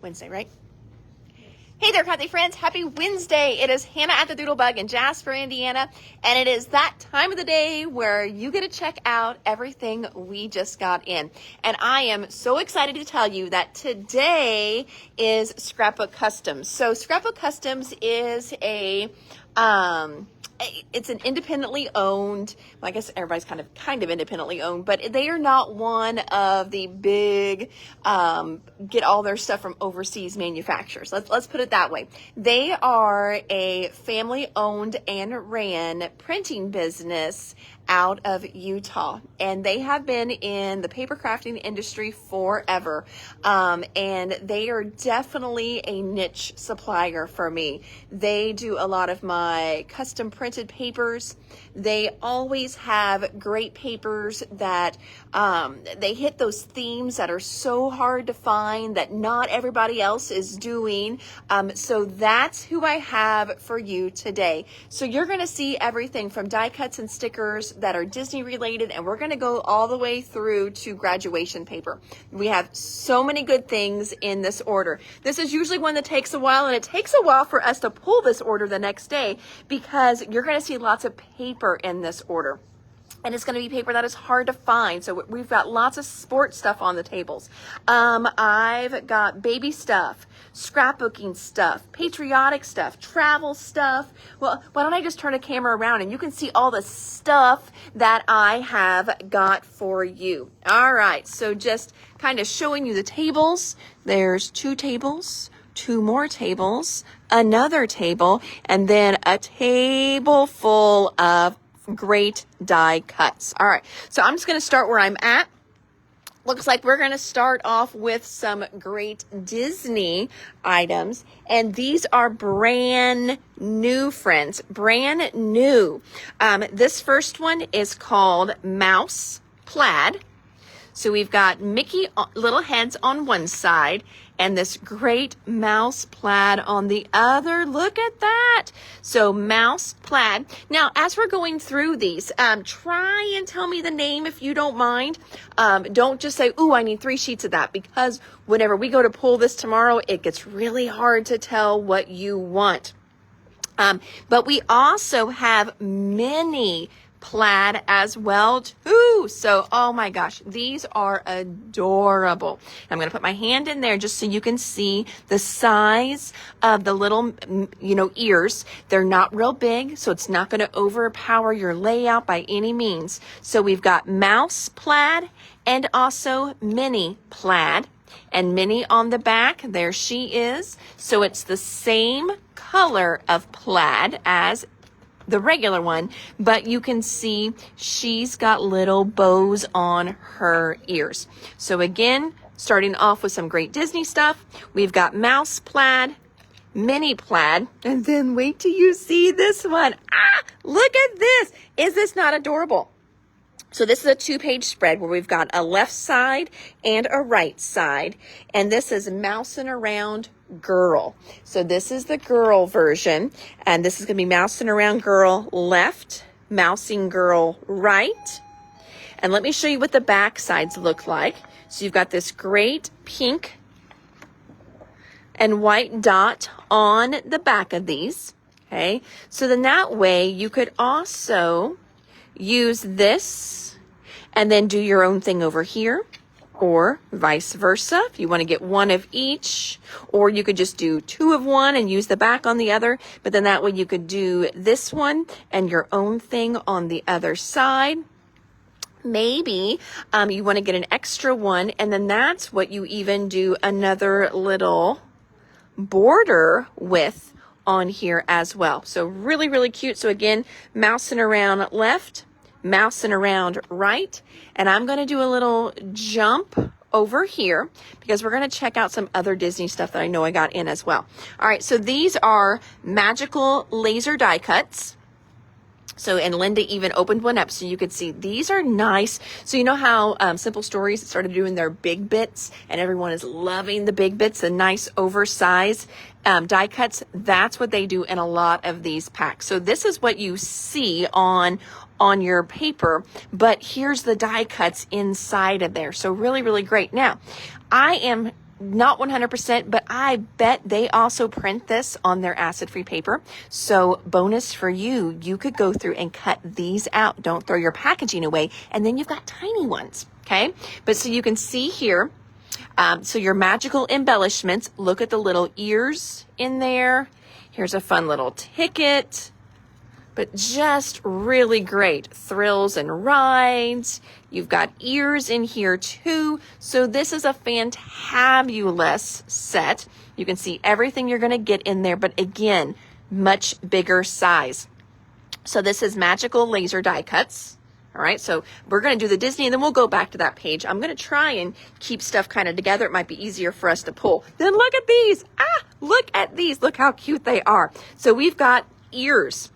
Wednesday, right? Hey there, Kathy friends. Happy Wednesday. It is Hannah at the Doodlebug in Jasper, Indiana, and it is that time of the day where you get to check out everything we just got in. And I am so excited to tell you that today is Scrapbook Customs. So Scrapbook Customs is it's an independently owned, well, I guess everybody's kind of independently owned, but they are not one of the big get all their stuff from overseas manufacturers. Let's put it that way. They are a family owned and ran printing business out of Utah, and they have been in the paper crafting industry forever, and they are definitely a niche supplier for me. They do a lot of my custom printed papers. They always have great papers that they hit those themes that are so hard to find that not everybody else is doing. So that's who I have for you today. So you're going to see everything from die cuts and stickers that are Disney related, and we're going to go all the way through to graduation paper. We have so many good things in this order. This is usually one that takes a while, and it takes a while for us to pull this order the next day because you're going to see lots of paper in this order. And it's going to be paper that is hard to find. So we've got lots of sports stuff on the tables. I've got baby stuff, scrapbooking stuff, patriotic stuff, travel stuff. Well, why don't I just turn the camera around and you can see all the stuff that I have got for you. All right, so just kind of showing you the tables. There's 2 tables, 2 more tables, another table, and then a table full of great die cuts. All right, so I'm just going to start where I'm at. Looks like we're going to start off with some great Disney items, and these are brand new, friends, brand new. This first one is called Mouse Plaid. So we've got Mickey little heads on one side and this great mouse plaid on the other. Look at that. So mouse plaid. Now, as we're going through these, try and tell me the name if you don't mind. Don't just say, ooh, I need 3 sheets of that, because whenever we go to pull this tomorrow, it gets really hard to tell what you want. But we also have mini plaid as well too. So, oh my gosh, these are adorable. I'm going to put my hand in there just so you can see the size of the little, ears. They're not real big, so it's not going to overpower your layout by any means. So we've got mouse plaid and also mini plaid. And Minnie on the back, there she is. So it's the same color of plaid as the regular one, but you can see she's got little bows on her ears. So again, starting off with some great Disney stuff, we've got mouse plaid, mini plaid, and then wait till you see this one. Look at this. Is this not adorable? So this is a 2-page spread where we've got a left side and a right side, and this is mousing around girl. So this is the girl version, and this is going to be mousing around girl left, mousing girl right. And let me show you what the back sides look like. So you've got this great pink and white dot on the back of these. Okay, so then that way you could also use this and then do your own thing over here, or vice versa. If you want to get one of each, or you could just do 2 of one and use the back on the other, but then that way you could do this one and your own thing on the other side. Maybe you want to get an extra one, and then that's what you even do another little border with on here as well. So really, really cute. So again, mousing around left, mousing around right, and I'm going to do a little jump over here because we're going to check out some other Disney stuff that I know I got in as well. All right, so these are magical laser die cuts. So, and Linda even opened one up so you could see these are nice. So you know how Simple Stories started doing their big bits, and everyone is loving the big bits, the nice oversized die cuts. That's what they do in a lot of these packs. So this is what you see on your paper, but here's the die cuts inside of there. So really, really great. Now, I am not 100%, but I bet they also print this on their acid-free paper. So bonus for you, you could go through and cut these out. Don't throw your packaging away. And then you've got tiny ones, okay? But so you can see here, so your magical embellishments, look at the little ears in there. Here's a fun little ticket, but just really great. Thrills and rides. You've got ears in here too. So this is a fantabulous set. You can see everything you're going to get in there, but again, much bigger size. So this is magical laser die cuts. All right, so we're going to do the Disney, and then we'll go back to that page. I'm going to try and keep stuff kind of together. It might be easier for us to pull. Then look at these. Look at these. Look how cute they are. So we've got ears.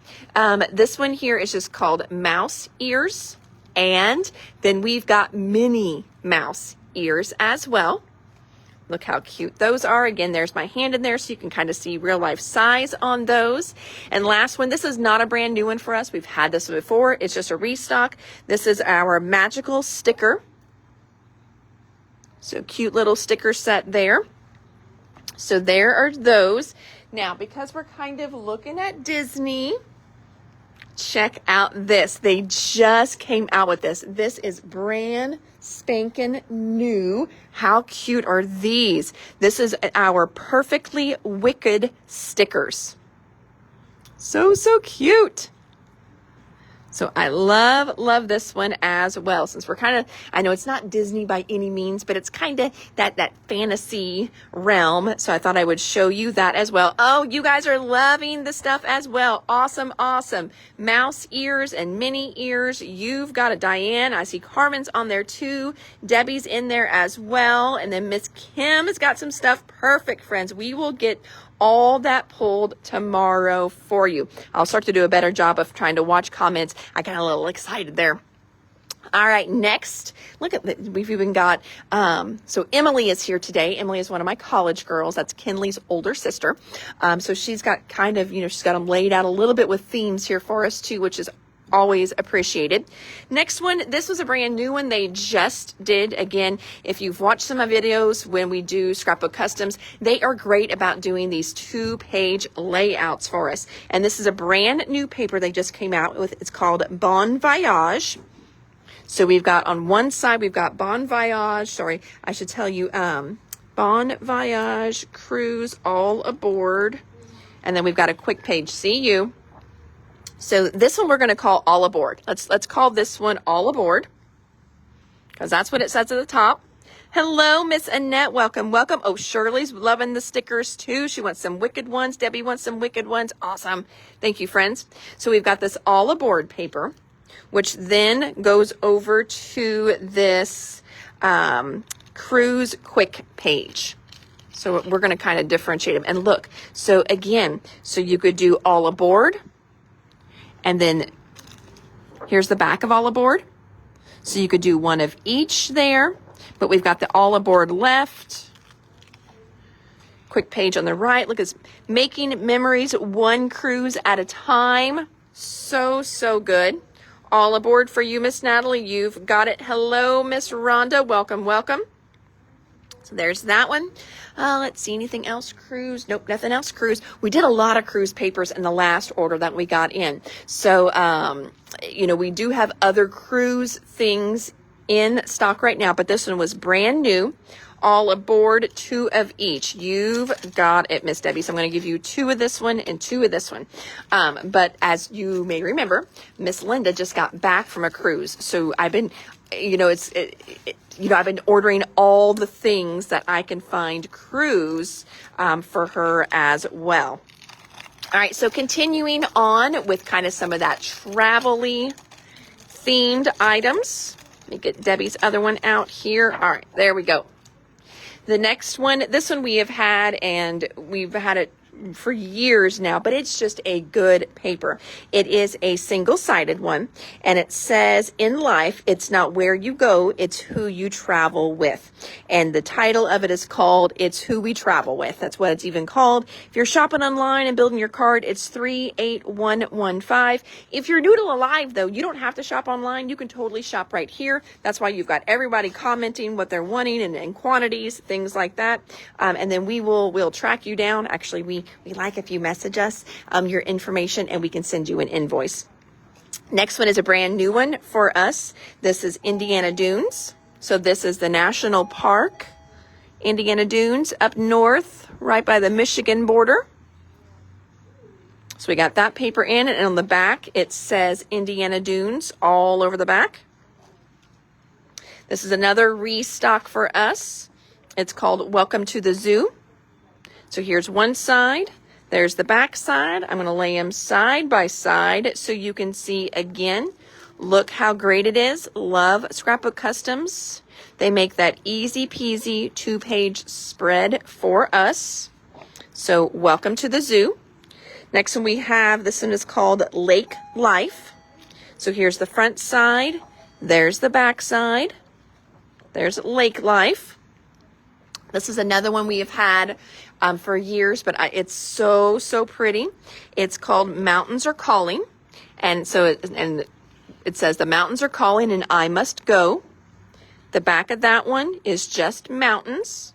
This one here is just called mouse ears. And then we've got Minnie Mouse ears as well. Look how cute those are. Again, there's my hand in there so you can kind of see real life size on those. And last one, this is not a brand new one for us. We've had this before. It's just a restock. This is our magical sticker. So cute little sticker set there. So there are those. Now, because we're kind of looking at Disney, check out this. They just came out with this. This is brand spanking new. How cute are these? This is our Perfectly Wicked stickers. So cute. So I love this one as well. Since we're kind of, I know it's not Disney by any means, but it's kind of that fantasy realm. So I thought I would show you that as well. Oh, you guys are loving the stuff as well. Awesome. Mouse ears and Minnie ears. You've got a Diane. I see Carmen's on there too. Debbie's in there as well. And then Miss Kim has got some stuff. Perfect, friends. We will get all that pulled tomorrow for you. I'll start to do a better job of trying to watch comments. I got a little excited there. All right, next, look at we've even got, so Emily is here today. Emily is one of my college girls. That's Kinley's older sister. So she's got kind of, she's got them laid out a little bit with themes here for us too, which is always appreciated. Next one, this was a brand new one they just did. Again, if you've watched some of my videos when we do Scrapbook Customs, they are great about doing these 2-page layouts for us. And this is a brand new paper they just came out with. It's called Bon Voyage. So we've got on one side, we've got Bon Voyage. Sorry, I should tell you, Bon Voyage Cruise All Aboard. And then we've got a quick page, see you. So this one we're going to call All Aboard. Let's call this one All Aboard, because that's what it says at the top. Hello, Miss Annette. Welcome. Oh, Shirley's loving the stickers too. She wants some wicked ones. Debbie wants some wicked ones. Awesome. Thank you, friends. So we've got this All Aboard paper, which then goes over to this cruise quick page. So we're going to kind of differentiate them. And look, so again, so you could do All Aboard. And then here's the back of All Aboard. So you could do one of each there, but we've got the All Aboard left. Quick page on the right. Look, it's making memories one cruise at a time. So good. All Aboard for you, Miss Natalie. You've got it. Hello, Miss Rhonda. Welcome. So there's that one. Let's see, anything else? Cruise? Nope, nothing else. Cruise. We did a lot of cruise papers in the last order that we got in. So, we do have other cruise things in stock right now, but this one was brand new. All Aboard, 2 of each. You've got it, Miss Debbie. So I'm going to give you 2 of this one and 2 of this one. But as you may remember, Miss Linda just got back from a cruise. So I've been, I've been ordering all the things that I can find cruise for her as well. All right, so continuing on with kind of some of that travel-y themed items. Let me get Debbie's other one out here. All right, there we go. The next one, this one we have had, and we've had it for years now, but it's just a good paper. It is a single-sided one, and it says, in life, it's not where you go, it's who you travel with. And the title of it is called It's Who We Travel With. That's what it's even called. If you're shopping online and building your card, it's 38115. If you're new to Alive, though, you don't have to shop online. You can totally shop right here. That's why you've got everybody commenting what they're wanting and quantities, things like that. And then we'll track you down. Actually, we like if you message us your information, and we can send you an invoice. Next one is a brand new one for us. This is Indiana Dunes. So this is the National Park, Indiana Dunes, up north, right by the Michigan border. So we got that paper in, and on the back it says Indiana Dunes all over the back. This is another restock for us. It's called Welcome to the Zoo. So here's one side, there's the back side. I'm going to lay them side by side so you can see again. Look how great it is. Love Scrapbook Customs. They make that easy peasy 2-page spread for us. So welcome to the zoo. Next one we have, this one is called Lake Life. So here's the front side, there's the back side, there's Lake Life. This is another one we have had for years, but it's so pretty. It's called Mountains Are Calling. And so it says the mountains are calling and I must go. The back of that one is just mountains.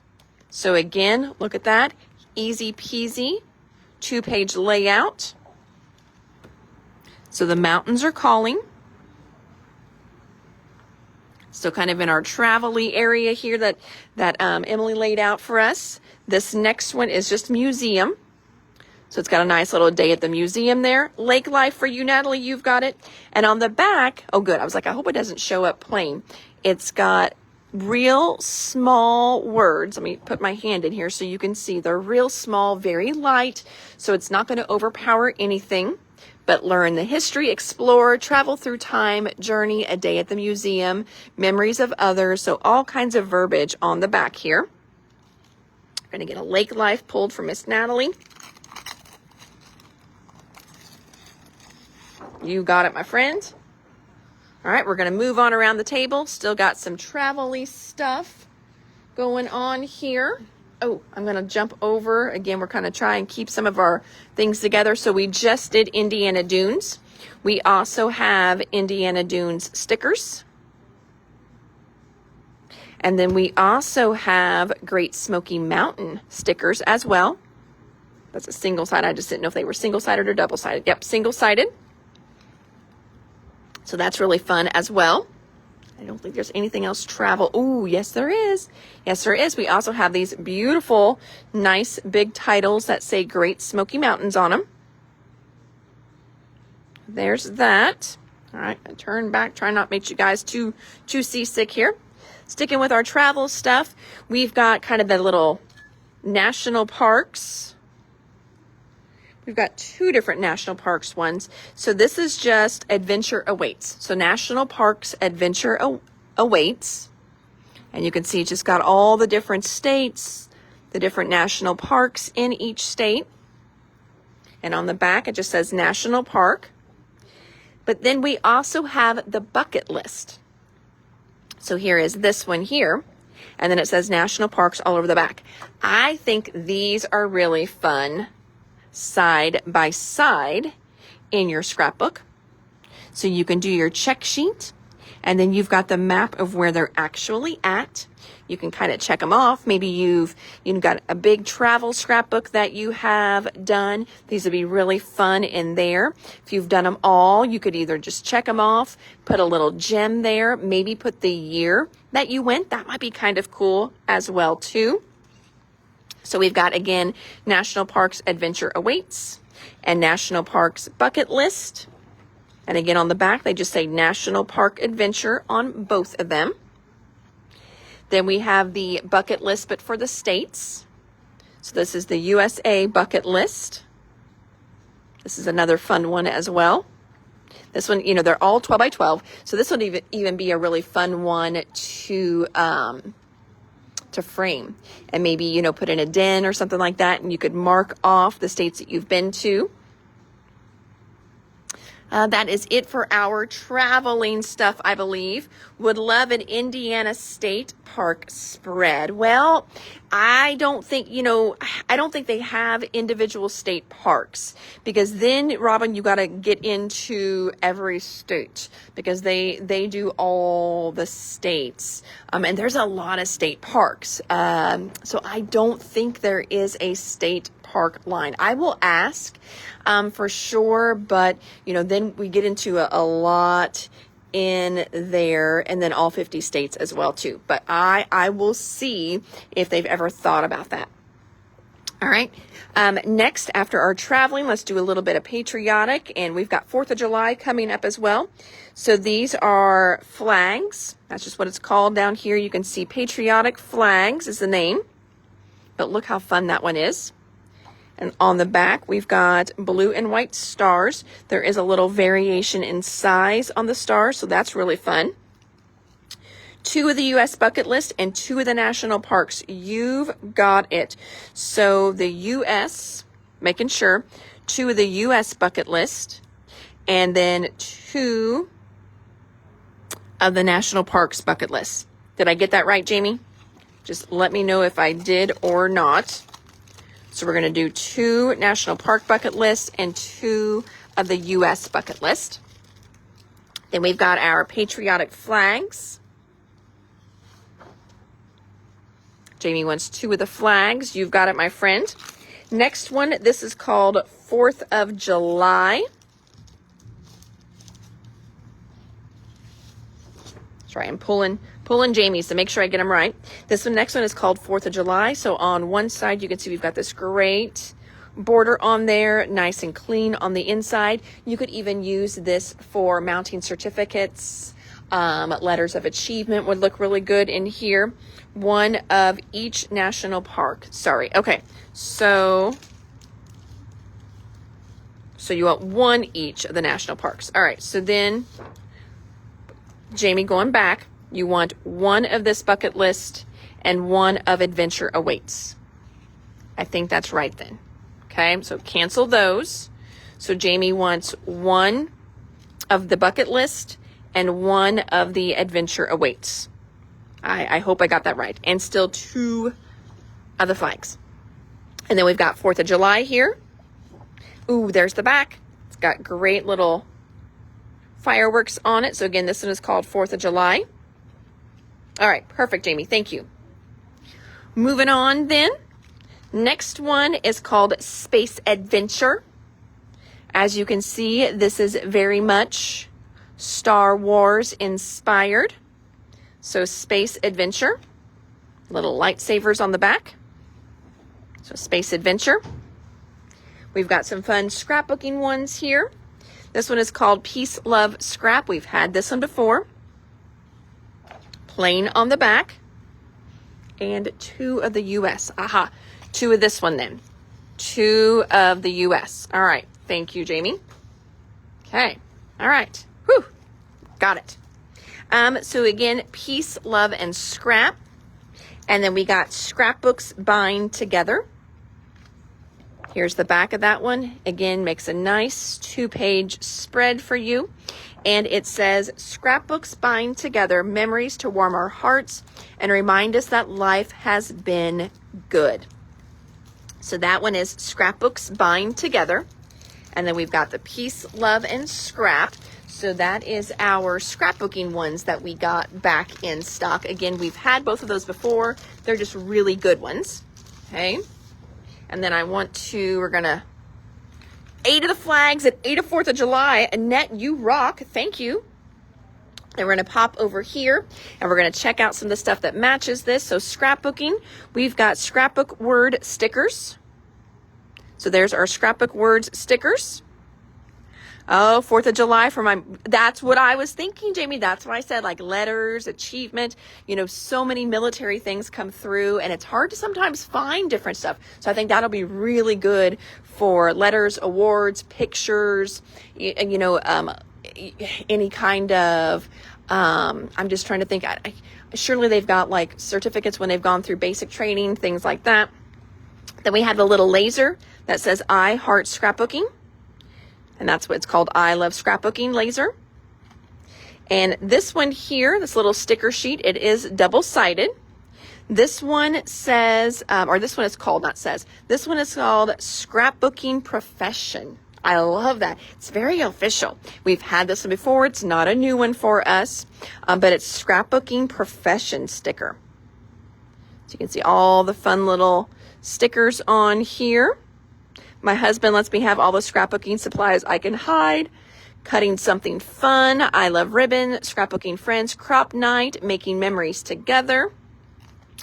So again, look at that. Easy peasy 2-page layout. So the mountains are calling. So kind of in our travel-y area here that Emily laid out for us. This next one is just museum. So it's got a nice little day at the museum there. Lake Life for you, Natalie, you've got it. And on the back, oh good, I was like, I hope it doesn't show up plain. It's got real small words. Let me put my hand in here so you can see. They're real small, very light, so it's not going to overpower anything. But learn the history, explore, travel through time, journey, a day at the museum, memories of others. So all kinds of verbiage on the back here. We're going to get a Lake Life pulled for Miss Natalie. You got it, my friend. All right, we're going to move on around the table. Still got some travel-y stuff going on here. Oh, I'm going to jump over. Again, we're kind of trying to keep some of our things together. So we just did Indiana Dunes. We also have Indiana Dunes stickers. And then we also have Great Smoky Mountain stickers as well. That's a single-sided. I just didn't know if they were single-sided or double-sided. Yep, single-sided. So that's really fun as well. I don't think there's anything else travel. Ooh, yes, there is. Yes, there is. We also have these beautiful, nice, big titles that say Great Smoky Mountains on them. There's that. All right, I turn back. Try not to make you guys too seasick here. Sticking with our travel stuff, we've got kind of the little national parks. We've got 2 different national parks ones. So this is just Adventure Awaits. So National Parks Adventure Awaits. And you can see it's just got all the different states, the different national parks in each state. And on the back, it just says National Park. But then we also have the bucket list. So here is this one here. And then it says National Parks all over the back. I think these are really fun side by side in your scrapbook. So you can do your check sheet, and then you've got the map of where they're actually at. You can kind of check them off. Maybe you've got a big travel scrapbook that you have done. These would be really fun in there. If you've done them all, you could either just check them off, put a little gem there, maybe put the year that you went. That might be kind of cool as well too. So we've got, again, National Parks Adventure Awaits and National Parks Bucket List. And again, on the back, they just say National Park Adventure on both of them. Then we have the bucket list, but for the states. So this is the USA bucket list. This is another fun one as well. This one, they're all 12 by 12. So this would even be a really fun one to to frame and maybe, you know, put in a den or something like that. And you could mark off the states that you've been to. That is it for our traveling stuff, I believe. Would love an Indiana State Park spread. Well, I don't think they have individual state parks, because then, Robin, you got to get into every state, because they do all the states. And there's a lot of state parks. So I don't think there is a state park line. I will ask for sure, but you know, then we get into a lot in there, and then all 50 states as well too. But I will see if they've ever thought about that. All right. Next, after our traveling, let's do a little bit of patriotic, and we've got 4th of July coming up as well. So these are flags. That's just what it's called down here. You can see patriotic flags is the name, but look how fun that one is. And on the back, we've got blue and white stars. There is a little variation in size on the stars, so that's really fun. 2 of the U.S. bucket list and 2 of the national parks. You've got it. So the U.S., making sure, 2 of the U.S. bucket list, and then 2 of the national parks bucket list. Did I get that right, Jamie? Just let me know if I did or not. So we're going to do 2 national park bucket lists and 2 of the U.S. bucket list. Then we've got our patriotic flags. Jamie wants 2 of the flags. You've got it, my friend. Next one, this is called 4th of July. Sorry, I'm pulling Jamie's to make sure I get them right. Next one is called 4th of July. So on one side, you can see we've got this great border on there, nice and clean on the inside. You could even use this for mounting certificates. Letters of achievement would look really good in here. 1 of each national park. Sorry. Okay. So you want 1 each of the national parks. All right. So then, Jamie, going back, you want 1 of this bucket list and 1 of adventure awaits. I think that's right then. Okay, so cancel those. So Jamie wants 1 of the bucket list and 1 of the adventure awaits. I hope I got that right. And still 2 of the flags. And then we've got 4th of July here. Ooh, there's the back. It's got great little fireworks on it. So again, this one is called 4th of July. All right, perfect, Jamie. Thank you. Moving on then. Next one is called Space Adventure. As you can see, this is very much Star Wars inspired. So Space Adventure. Little lightsabers on the back. So Space Adventure. We've got some fun scrapbooking ones here. This one is called Peace, Love, Scrap. We've had this one before. Plain on the back. And 2 of the U.S. Aha. 2 of this one then. 2 of the U.S. All right. Thank you, Jamie. Okay. All right. Whew. Got it. So again, Peace, Love, and Scrap. And then we got Scrapbooks Bind Together. Here's the back of that one. Again, makes a nice 2-page spread for you. And it says, Scrapbooks bind together memories to warm our hearts and remind us that life has been good. So that one is Scrapbooks Bind Together. And then we've got the Peace, Love, and Scrap. So that is our scrapbooking ones that we got back in stock. Again, we've had both of those before. They're just really good ones. Okay. And then we're going to 8 of the flags at 8 of 4th of July. Annette, you rock. Thank you. Then we're going to pop over here and we're going to check out some of the stuff that matches this. So scrapbooking, we've got scrapbook word stickers. So there's our scrapbook words stickers. Oh, 4th of July that's what I was thinking, Jamie. That's what I said, like letters, achievement, so many military things come through and it's hard to sometimes find different stuff. So I think that'll be really good for letters, awards, pictures, any kind of I'm just trying to think. Surely they've got like certificates when they've gone through basic training, things like that. Then we have the little laser that says I heart scrapbooking. And that's what it's called, I love scrapbooking laser. And this one here, this little sticker sheet, it is double-sided. This one says, or this one is called, not says, this one is called Scrapbooking Profession. I love that. It's very official. We've had this one before. It's not a new one for us, but it's Scrapbooking Profession sticker. So you can see all the fun little stickers on here. My husband lets me have all the scrapbooking supplies I can hide. Cutting something fun. I love ribbon. Scrapbooking friends. Crop night. Making memories together.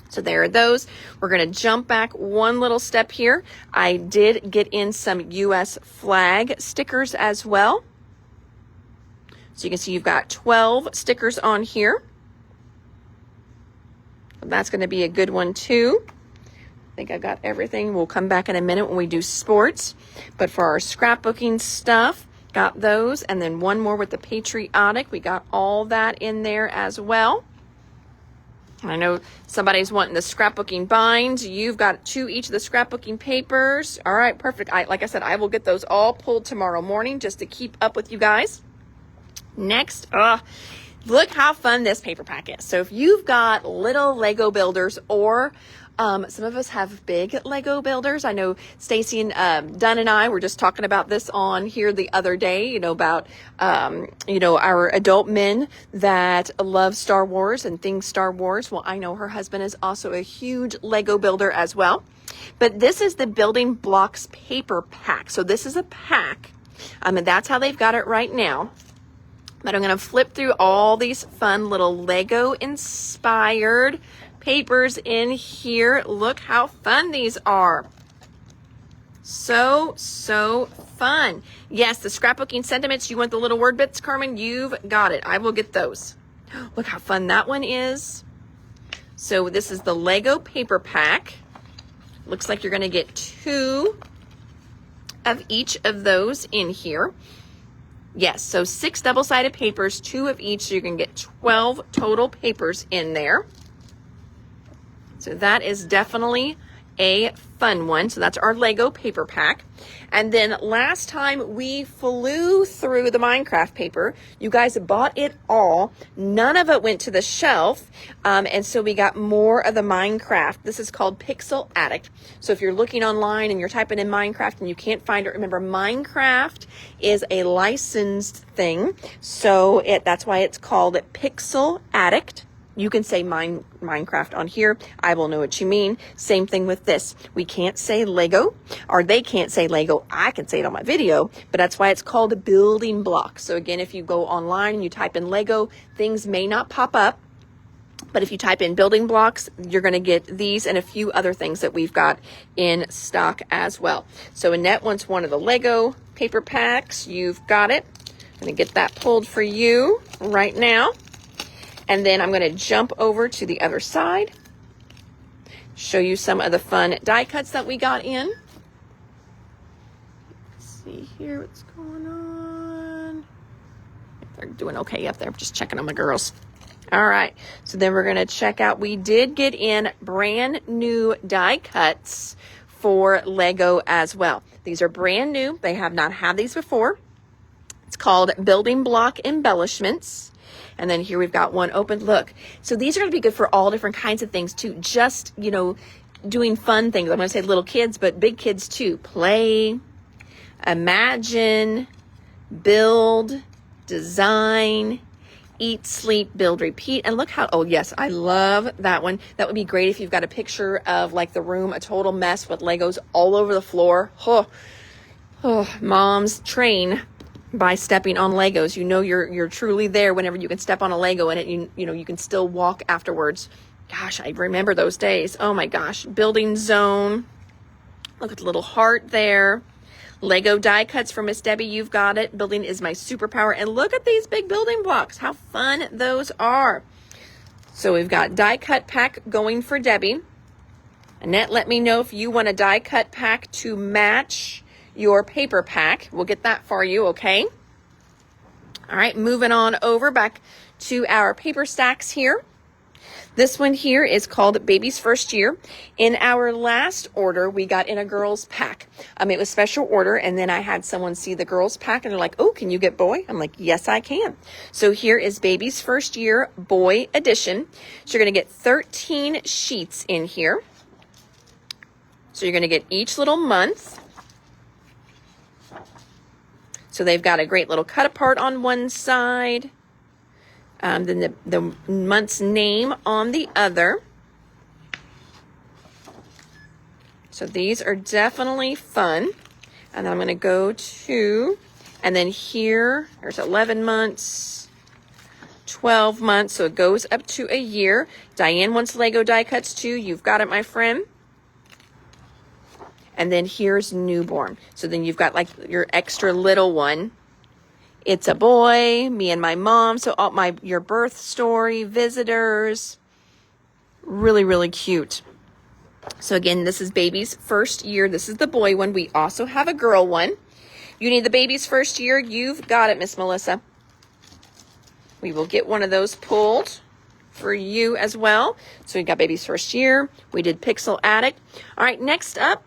So there are those. We're going to jump back one little step here. I did get in some U.S. flag stickers as well. So you can see you've got 12 stickers on here. That's going to be a good one too. I think I've got everything. We'll come back in a minute when we do sports. But for our scrapbooking stuff, got those. And then one more with the patriotic. We got all that in there as well. I know somebody's wanting the scrapbooking binds. You've got 2 each of the scrapbooking papers. All right, perfect. Like I said, I will get those all pulled tomorrow morning just to keep up with you guys. Next, look how fun this paper pack is. So if you've got little Lego builders, or some of us have big Lego builders. I know Stacy and Dunn and I were just talking about this on here the other day, about, our adult men that love Star Wars and things Star Wars. Well, I know her husband is also a huge Lego builder as well. But this is the Building Blocks paper pack. So this is a pack, and that's how they've got it right now. But I'm going to flip through all these fun little Lego inspired papers in here. Look how fun these are. So fun. Yes, the scrapbooking sentiments. You want the little word bits, Carmen? You've got it. I will get those. Look how fun that one is. So this is the Lego paper pack. Looks like you're going to get 2 of each of those in here. Yes, so 6 double-sided papers, 2 of each, so you can get 12 total papers in there. So that is definitely a fun one. So that's our Lego paper pack. And then last time we flew through the Minecraft paper. You guys bought it all. None of it went to the shelf. And so we got more of the Minecraft. This is called Pixel Addict. So if you're looking online and you're typing in Minecraft and you can't find it, remember Minecraft is a licensed thing. So that's why it's called Pixel Addict. You can say Minecraft on here. I will know what you mean. Same thing with this. We can't say Lego, or they can't say Lego. I can say it on my video, but that's why it's called Building Blocks. So again, if you go online and you type in Lego, things may not pop up. But if you type in Building Blocks, you're going to get these and a few other things that we've got in stock as well. So Annette wants one of the Lego paper packs. You've got it. I'm going to get that pulled for you right now. And then I'm going to jump over to the other side, show you some of the fun die cuts that we got in. Let's see here what's going on. They're doing okay up there. Just checking on my girls. All right. So then we're going to check out. We did get in brand new die cuts for Lego as well. These are brand new. They have not had these before. It's called Building Block Embellishments. And then here we've got one open. Look, so these are going to be good for all different kinds of things too. Just, doing fun things. I'm going to say little kids, but big kids too. Play, imagine, build, design, eat, sleep, build, repeat. And look how, oh yes, I love that one. That would be great if you've got a picture of like the room, a total mess with Legos all over the floor. Moms train by stepping on Legos. You're truly there whenever you can step on a Lego and it you can still walk afterwards. Gosh, I remember those days. Oh my gosh. Building zone. Look at the little heart there. Lego die cuts for Miss Debbie. You've got it. Building is my superpower. And look at these big building blocks. How fun those are. So we've got die cut pack going for Debbie. Annette, let me know if you want a die cut pack to match your paper pack. We'll get that for you, okay? All right, moving on over back to our paper stacks here. This one here is called Baby's First Year. In our last order, we got in a girls pack. It was special order, and then I had someone see the girls pack, and they're like, oh, can you get boy? I'm like, yes, I can. So here is Baby's First Year Boy Edition. So you're going to get 13 sheets in here. So you're going to get each little month. So they've got a great little cut apart on one side. Then the month's name on the other. So these are definitely fun. And then I'm going to go to, and then here, there's 11 months, 12 months, so it goes up to a year. Diane wants Lego die cuts too. You've got it, my friend. And then here's newborn. So then you've got like your extra little one. It's a boy, me and my mom. So your birth story, visitors, really, really cute. So again, this is Baby's First Year. This is the boy one. We also have a girl one. You need the Baby's First Year. You've got it, Miss Melissa. We will get one of those pulled for you as well. So we got Baby's First Year. We did Pixel Addict. All right, next up.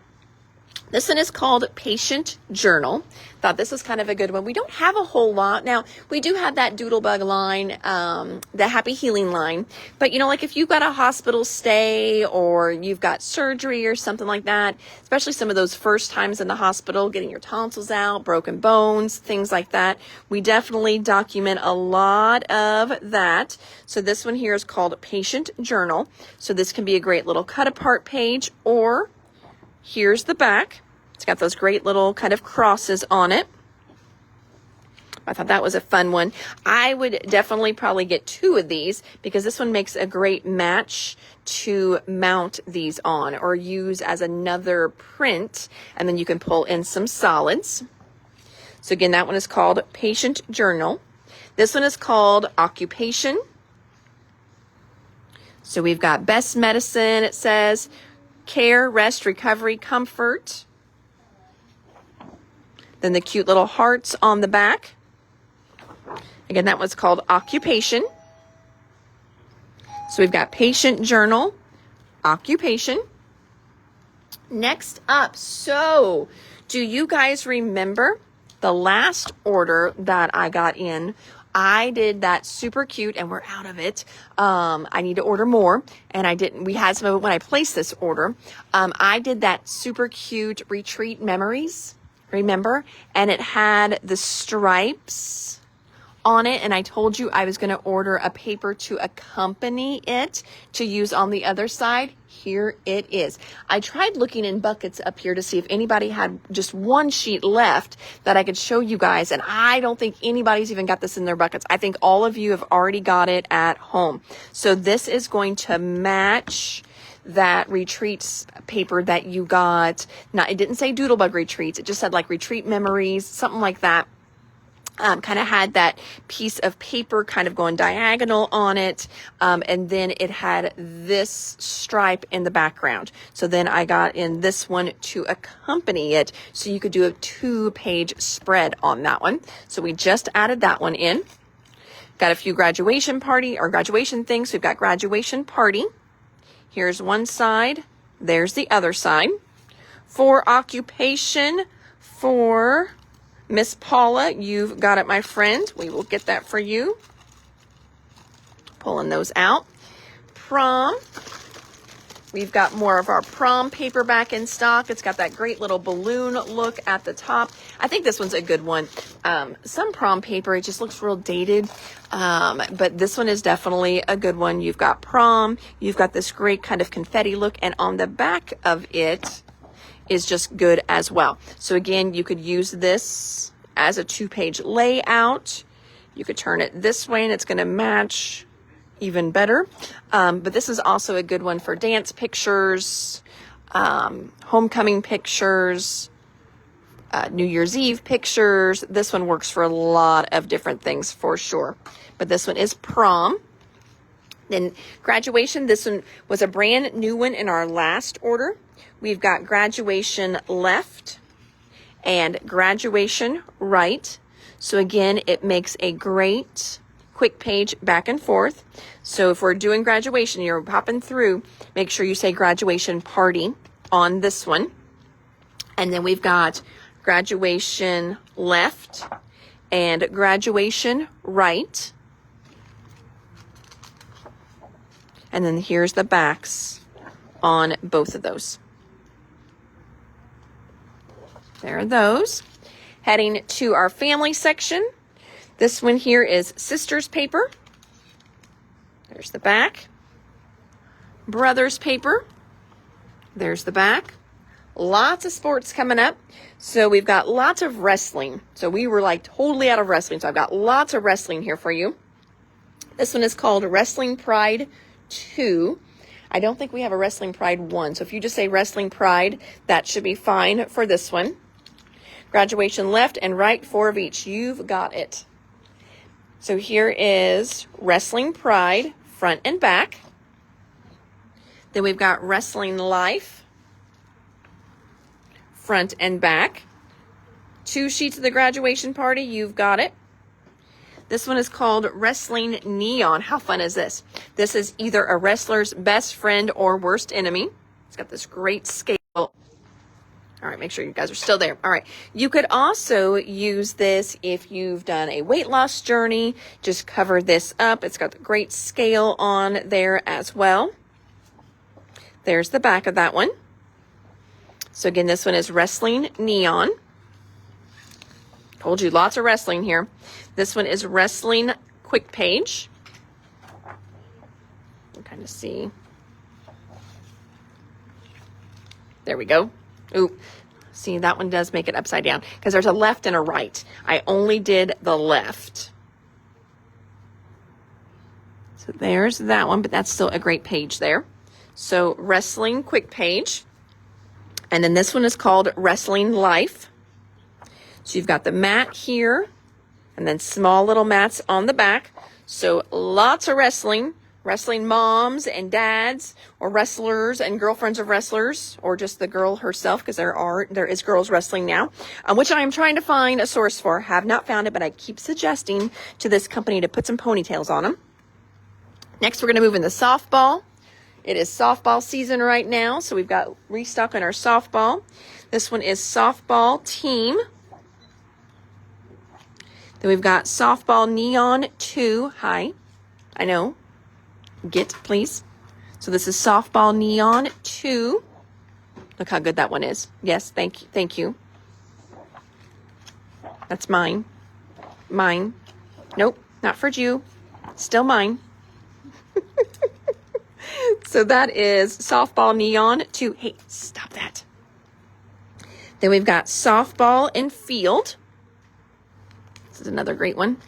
This one is called Patient Journal. Thought this was kind of a good one. We don't have a whole lot. Now, we do have that Doodlebug line, the Happy Healing line. But, like if you've got a hospital stay or you've got surgery or something like that, especially some of those first times in the hospital, getting your tonsils out, broken bones, things like that, we definitely document a lot of that. So this one here is called Patient Journal. So this can be a great little cut apart page, or here's the back. It's got those great little kind of crosses on it. I thought that was a fun one. I would definitely probably get 2 of these because this one makes a great match to mount these on or use as another print. And then you can pull in some solids. So again, that one is called Patient Journal. This one is called Occupation. So we've got best medicine, it says, care, rest, recovery, comfort. Then the cute little hearts on the back. Again, that one's called Occupation. So we've got Patient Journal, Occupation. Next up, so do you guys remember the last order that I got in? I did that super cute, and we're out of it. I need to order more, and I didn't. We had some of it when I placed this order. I did that super cute Retreat Memories, remember? And it had the stripes on it, and I told you I was going to order a paper to accompany it to use on the other side. Here it is. I tried looking in buckets up here to see if anybody had just one sheet left that I could show you guys, and I don't think anybody's even got this in their buckets. I think all of you have already got it at home. So this is going to match that retreats paper that you got. Now, it didn't say Doodlebug Retreats. It just said like Retreat Memories, something like that. Kind of had that piece of paper kind of going diagonal on it. And then it had this stripe in the background. So then I got in this one to accompany it. So you could do a 2-page spread on that one. So we just added that one in. Got a few graduation things. We've got graduation party. Here's one side. There's the other side. For occupation, for Miss Paula, you've got it, my friend. We will get that for you. Pulling those out. Prom. We've got more of our prom paper back in stock. It's got that great little balloon look at the top. I think this one's a good one. Some prom paper, it just looks real dated. But this one is definitely a good one. You've got prom. You've got this great kind of confetti look. And on the back of it is just good as well. So again, you could use this as a 2-page layout. You could turn it this way and it's going to match even better. But this is also a good one for dance pictures, homecoming pictures, New Year's Eve pictures. This one works for a lot of different things for sure. But this one is prom. Then graduation, this one was a brand new one in our last order. We've got graduation left and graduation right. So again, it makes a great quick page back and forth. So if we're doing graduation, you're popping through, make sure you say graduation party on this one. And then we've got graduation left and graduation right. And then here's the backs on both of those. There are those. Heading to our family section. This one here is sisters paper. There's the back. Brothers paper. There's the back. Lots of sports coming up. So we've got lots of wrestling. So we were like totally out of wrestling. So I've got lots of wrestling here for you. This one is called Wrestling Pride 2. I don't think we have a Wrestling Pride 1. So if you just say Wrestling Pride, that should be fine for this one. Graduation left and right, 4 of each. You've got it. So here is Wrestling Pride, front and back. Then we've got Wrestling Life, front and back. 2 sheets of the graduation party. You've got it. This one is called Wrestling Neon. How fun is this? This is either a wrestler's best friend or worst enemy. It's got this great scale. All right, make sure you guys are still there. All right. You could also use this if you've done a weight loss journey. Just cover this up. It's got the great scale on there as well. There's the back of that one. So again, this one is Wrestling Neon. Told you lots of wrestling here. This one is Wrestling Quick Page. You can kind of see. There we go. Ooh, see, that one does make it upside down because there's a left and a right. I only did the left. So there's that one, but that's still a great page there. So Wrestling Quick Page. And then this one is called Wrestling Life. So you've got the mat here and then small little mats on the back. So lots of wrestling. Wrestling moms and dads, or wrestlers and girlfriends of wrestlers, or just the girl herself, because there is girls wrestling now, which I am trying to find a source for. Have not found it, but I keep suggesting to this company to put some ponytails on them. Next, we're going to move into softball. It is softball season right now, so we've got restock on our softball. This one is softball team. Then we've got softball neon 2. Hi, I know. Get, please. So this is softball neon 2. Look how good that one is. Yes, thank you. Thank you. That's mine. Mine. Nope, not for you. Still mine. So that is softball neon 2. Hey, stop that. Then we've got softball and field. This is another great one.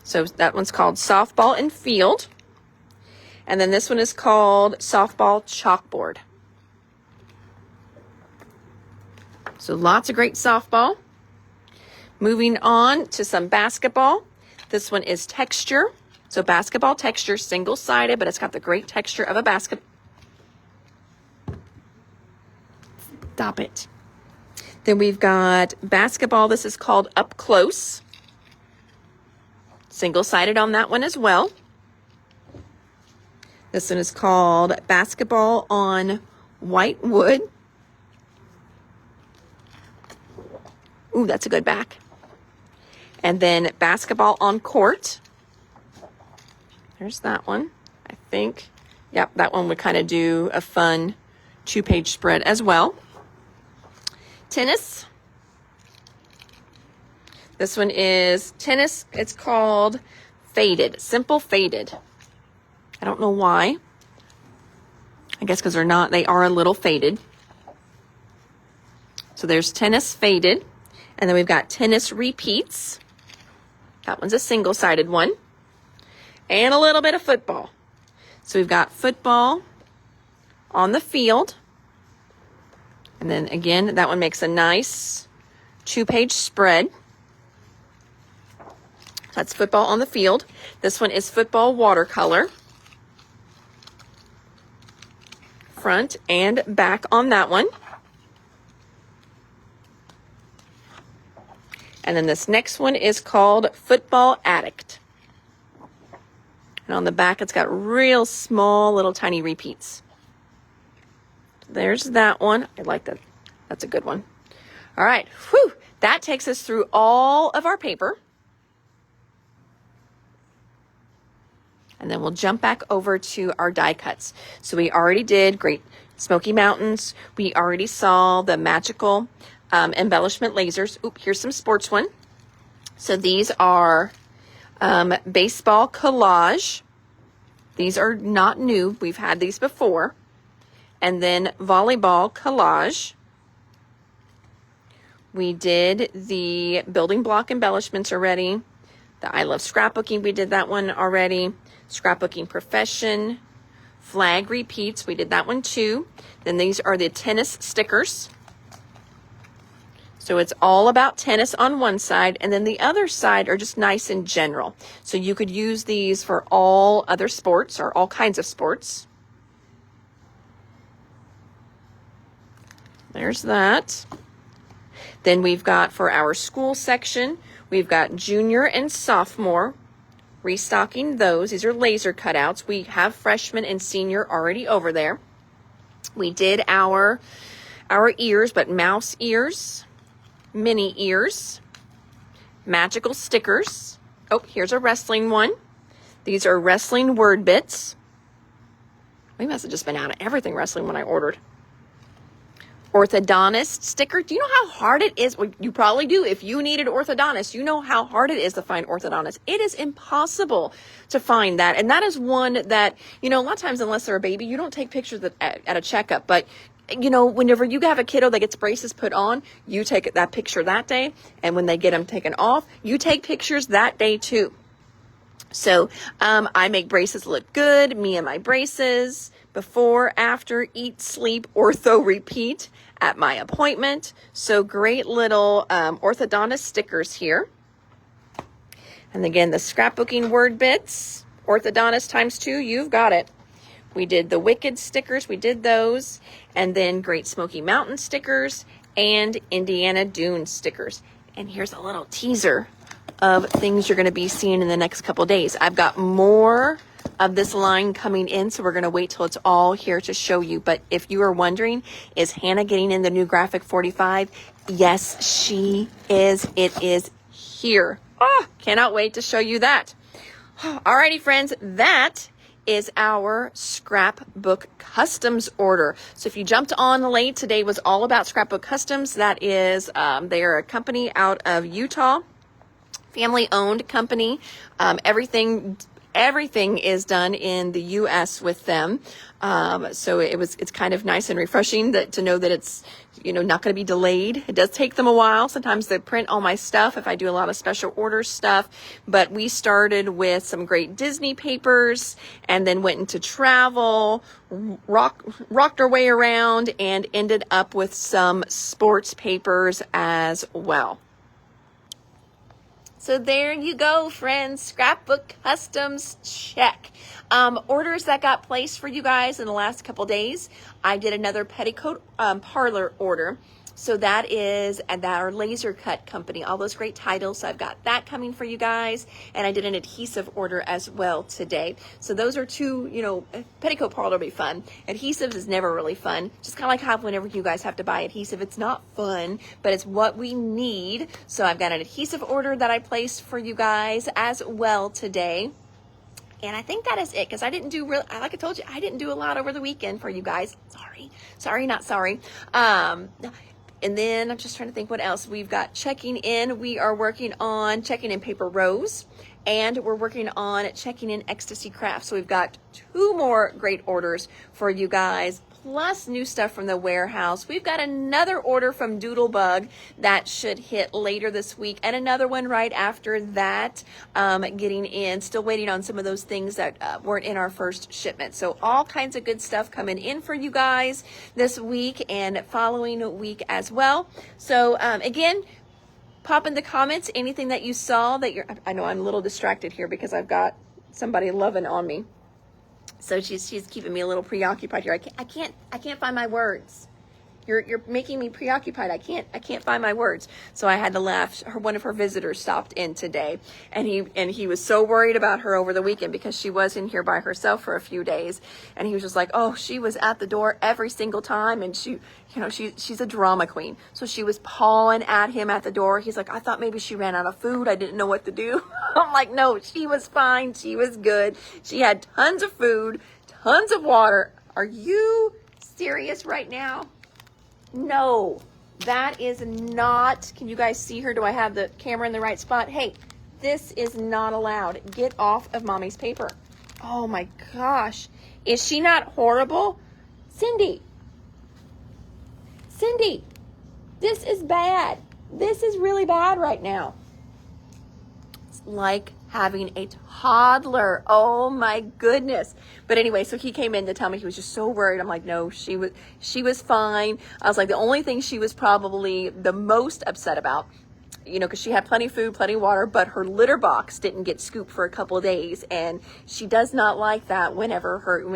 So that one's called softball and field. And then this one is called softball chalkboard. So lots of great softball. Moving on to some basketball. This one is texture. So basketball texture, single-sided, but it's got the great texture of a basket. Stop it. Then we've got basketball. This is called Up Close. Single-sided on that one as well. This one is called Basketball on White Wood. Ooh, that's a good back. And then Basketball on Court. There's that one, I think. Yep, that one would kind of do a fun 2-page spread as well. Tennis. This one is tennis. It's called Faded, Simple Faded. I don't know why. I guess because they are a little faded. So there's tennis faded. And then we've got tennis repeats. That one's a single-sided one. And a little bit of football. So we've got football on the field. And then again, that one makes a nice 2-page spread. That's football on the field. This one is football watercolor. Front and back on that one. And then this next one is called Football Addict. And on the back, it's got real small little tiny repeats. There's that one. I like that. That's a good one. All right. Whew. That takes us through all of our paper. And then we'll jump back over to our die cuts. So we already did Great Smoky Mountains. We already saw the magical embellishment lasers. Oop, here's some sports one. So these are baseball collage. These are not new. We've had these before. And then volleyball collage. We did the building block embellishments already. The I Love Scrapbooking, we did that one already. Scrapbooking Profession. Flag repeats, we did that one too. Then these are the tennis stickers. So it's all about tennis on one side, and then the other side are just nice in general. So you could use these for all other sports or all kinds of sports. There's that. Then we've got for our school section, we've got junior and sophomore, restocking those. These are laser cutouts. We have freshman and senior already over there. We did our ears, but mouse ears, mini ears, magical stickers. Oh, here's a wrestling one. These are wrestling word bits. We must have just been out of everything wrestling when I ordered. Orthodontist sticker. Do you know how hard it is? Well, you probably do. If you needed orthodontist, you know how hard it is to find orthodontist. It is impossible to find that. And that is one that, a lot of times, unless they're a baby, you don't take pictures at a checkup. But, whenever you have a kiddo that gets braces put on, you take that picture that day. And when they get them taken off, you take pictures that day too. So I make braces look good. Me and my braces. Before, after, eat, sleep, ortho, repeat at my appointment. So great little orthodontist stickers here. And again, the scrapbooking word bits, orthodontist times 2, you've got it. We did the Wicked stickers, we did those. And then Great Smoky Mountain stickers and Indiana Dunes stickers. And here's a little teaser of things you're going to be seeing in the next couple days. I've got more of this line coming in, so we're going to wait till it's all here to show you. But if you are wondering, is Hannah getting in the new graphic 45? Yes, she is. It is here. Cannot wait to show you that. Alrighty, friends, that is our Scrapbook Customs order. So if you jumped on late, today was all about Scrapbook Customs. That is, they are a company out of Utah, family-owned company. Everything is done in the U.S. with them. So it's kind of nice and refreshing to know that it's, not going to be delayed. It does take them a while. Sometimes they print all my stuff if I do a lot of special order stuff. But we started with some great Disney papers and then went into travel, rocked our way around, and ended up with some sports papers as well. So there you go, friends. Scrapbook Customs, check. Orders that got placed for you guys in the last couple days. I did another petticoat parlor order. So that is our laser cut company. All those great titles. So I've got that coming for you guys. And I did an adhesive order as well today. So those are two, petticoat parlor will be fun. Adhesives is never really fun. Just kind of like how whenever you guys have to buy adhesive, it's not fun, but it's what we need. So I've got an adhesive order that I placed for you guys as well today. And I think that is it, because I didn't do like I told you, I didn't do a lot over the weekend for you guys. Sorry, not sorry. And then I'm just trying to think what else. We've got checking in. We are working on checking in Paper Rose, and we're working on checking in Ecstasy Craft. So we've got 2 more great orders for you guys, plus new stuff from the warehouse. We've got another order from Doodlebug that should hit later this week, and another one right after that getting in. Still waiting on some of those things that weren't in our first shipment. So all kinds of good stuff coming in for you guys this week and following week as well. So again, pop in the comments anything that you saw that I know I'm a little distracted here because I've got somebody loving on me. So she's keeping me a little preoccupied here. I can't find my words. You're making me preoccupied. I can't find my words. So I had to laugh. One of her visitors stopped in today, and he was so worried about her over the weekend because she was in here by herself for a few days, and he was just like, oh, she was at the door every single time, and she's a drama queen. So she was pawing at him at the door. He's like, I thought maybe she ran out of food. I didn't know what to do. I'm like, no, she was fine. She was good. She had tons of food, tons of water. Are you serious right now? No, that is not, can you guys see her? Do I have the camera in the right spot? Hey, this is not allowed. Get off of mommy's paper. Oh my gosh. Is she not horrible? Cindy, this is bad. This is really bad right now. It's like having a toddler. Oh my goodness. But anyway, so he came in to tell me he was just so worried. I'm like, no, she was fine. I was like, the only thing she was probably the most upset about, because she had plenty of food, plenty of water, but her litter box didn't get scooped for a couple of days. And she does not like that when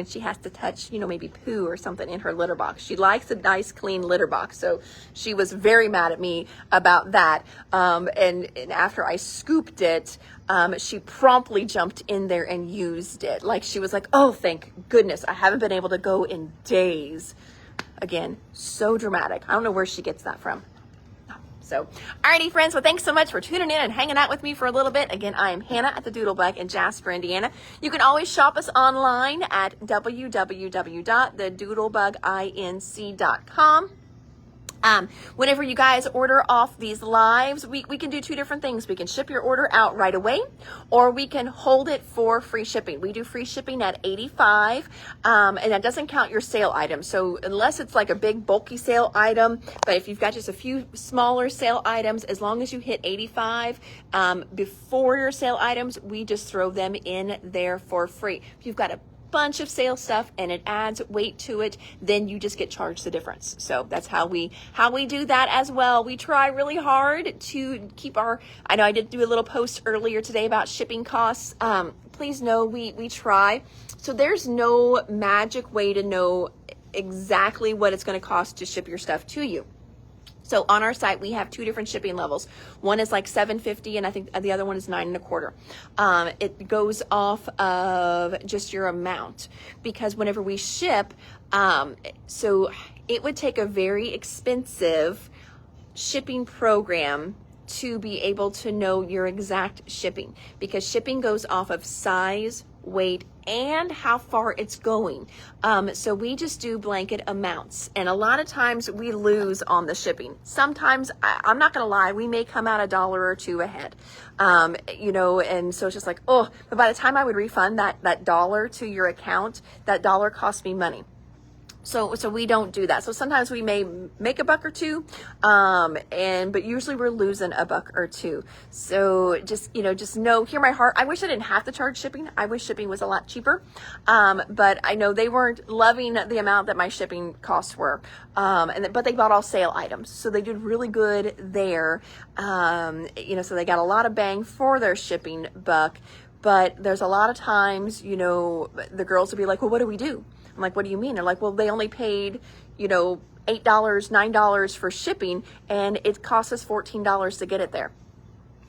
she has to touch, maybe poo or something in her litter box. She likes a nice, clean litter box. So she was very mad at me about that. And after I scooped it, she promptly jumped in there and used it. Like she was like, oh, thank goodness. I haven't been able to go in days. Again, so dramatic. I don't know where she gets that from. So, alrighty, friends. Well, thanks so much for tuning in and hanging out with me for a little bit. Again, I am Hannah at the Doodlebug in Jasper, Indiana. You can always shop us online at www.thedoodlebuginc.com. Whenever you guys order off these lives, we can do two different things. We can ship your order out right away, or we can hold it for free shipping. We do free shipping at $85, and that doesn't count your sale items. So unless it's like a big bulky sale item, but if you've got just a few smaller sale items, as long as you hit $85 before your sale items, we just throw them in there for free. If you've got a bunch of sale stuff and it adds weight to it, then you just get charged the difference. So that's how we do that as well. We try really hard to keep I know I did do a little post earlier today about shipping costs. Please know we try. So there's no magic way to know exactly what it's going to cost to ship your stuff to you. So on our site, we have two different shipping levels. One is like $7.50, and I think the other one is $9.25. It goes off of just your amount, because whenever we ship, so it would take a very expensive shipping program to be able to know your exact shipping, because shipping goes off of size, weight, and how far it's going. So we just do blanket amounts, and a lot of times we lose on the shipping. Sometimes, I'm not gonna lie, we may come out $1 or $2 ahead, and so it's just like, oh, but by the time I would refund that dollar to your account, that dollar cost me money. So we don't do that. So sometimes we may make $1 or $2, but usually we're losing $1 or $2. So just know, hear my heart. I wish I didn't have to charge shipping. I wish shipping was a lot cheaper. But I know they weren't loving the amount that my shipping costs were. But they bought all sale items. So they did really good there. So they got a lot of bang for their shipping buck. But there's a lot of times, the girls will be like, well, what do we do? I'm like, what do you mean? They're like, well, they only paid, $8, $9 for shipping, and it cost us $14 to get it there,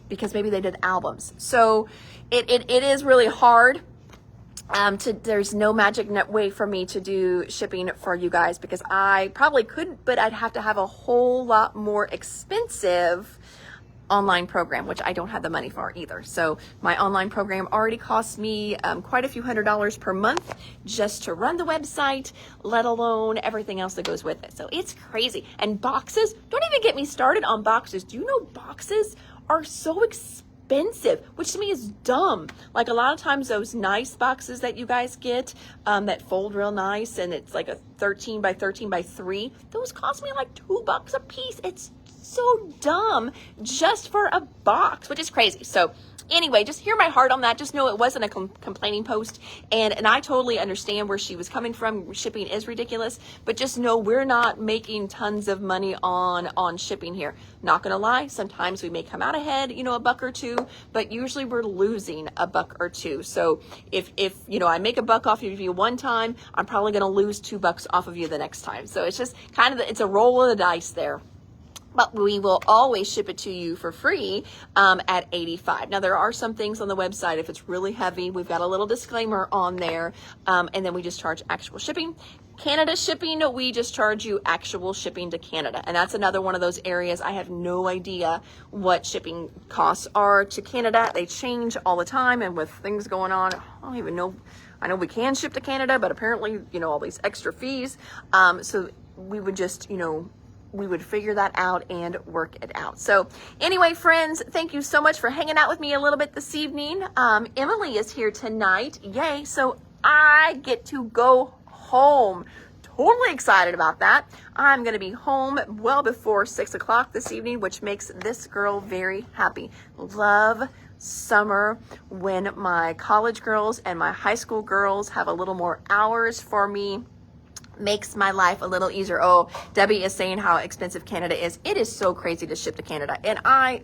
because maybe they did albums. So it is really hard. There's no magic net way for me to do shipping for you guys, because I probably could, but I'd have to have a whole lot more expensive online program, which I don't have the money for either. So my online program already costs me quite a few $100s per month just to run the website, let alone everything else that goes with it. So it's crazy. And boxes, don't even get me started on boxes. Do you know boxes are so expensive, which to me is dumb. Like a lot of times those nice boxes that you guys get that fold real nice, and it's like a 13 by 13 by 3, those cost me like $2 a piece. It's so dumb just for a box, which is crazy. So anyway, just hear my heart on that. Just know it wasn't a complaining post, and I totally understand where she was coming from. Shipping is ridiculous, but just know we're not making tons of money on shipping here. Not gonna lie, sometimes we may come out ahead, you know, a buck or two, but usually we're losing a buck or two. So if you know, I make a buck off of you one time, I'm probably gonna lose $2 off of you the next time. So it's just kind of it's a roll of the dice there. But we will always ship it to you for free at $85. Now, there are some things on the website, if it's really heavy, we've got a little disclaimer on there, and then we just charge actual shipping. Canada shipping, we just charge you actual shipping to Canada. And that's another one of those areas I have no idea what shipping costs are to Canada. They change all the time, and with things going on, I don't even know. I know we can ship to Canada, but apparently, you know, all these extra fees. So we would just, you know, we would figure that out and work it out. So anyway, friends, thank you so much for hanging out with me a little bit this evening. Emily is here tonight. Yay. So I get to go home. Totally excited about that. I'm going to be home well before 6 o'clock this evening, which makes this girl very happy. Love summer when my college girls and my high school girls have a little more hours for me. Makes my life a little easier. Oh, Debbie is saying how expensive Canada is. It is so crazy to ship to Canada. And I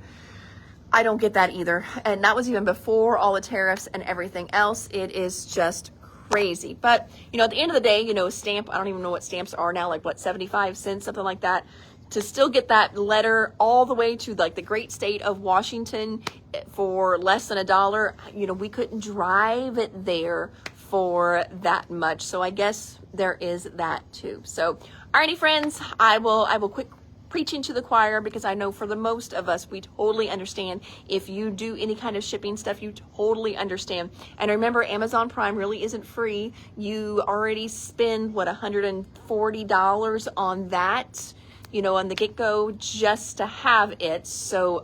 don't get that either. And that was even before all the tariffs and everything else. It is just crazy. But, you know, at the end of the day, you know, stamp, I don't even know what stamps are now, like what, 75 cents, something like that. To still get that letter all the way to like the great state of Washington for less than $1, you know, we couldn't drive it there for that much. So I guess there is that too. So, alrighty, friends, I will quit preaching to the choir, because I know for the most of us, we totally understand. If you do any kind of shipping stuff, you totally understand. And remember, Amazon Prime really isn't free. You already spend, what, $140 on that, you know, on the get-go just to have it. So,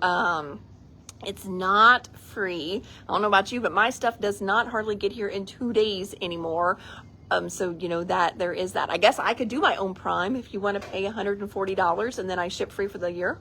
it's not free. I don't know about you, but my stuff does not hardly get here in 2 days anymore. So, you know, that there is that. I guess I could do my own Prime if you want to pay $140 and then I ship free for the year.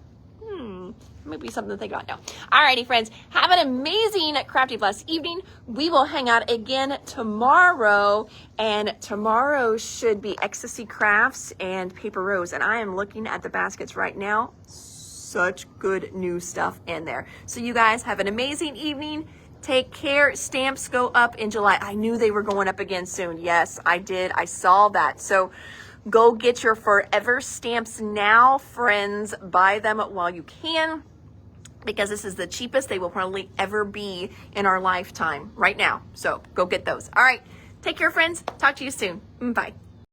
Maybe something to think about now. Alrighty, friends, have an amazing crafty blessed evening. We will hang out again tomorrow, and tomorrow should be Ecstasy Crafts and Paper Rose. And I am looking at the baskets right now. Such good new stuff in there. So you guys have an amazing evening. Take care. Stamps go up in July. I knew they were going up again soon. Yes, I did. I saw that. So go get your forever stamps now, friends. Buy them while you can, because this is the cheapest they will probably ever be in our lifetime right now. So go get those. All right. Take care, friends. Talk to you soon. Bye.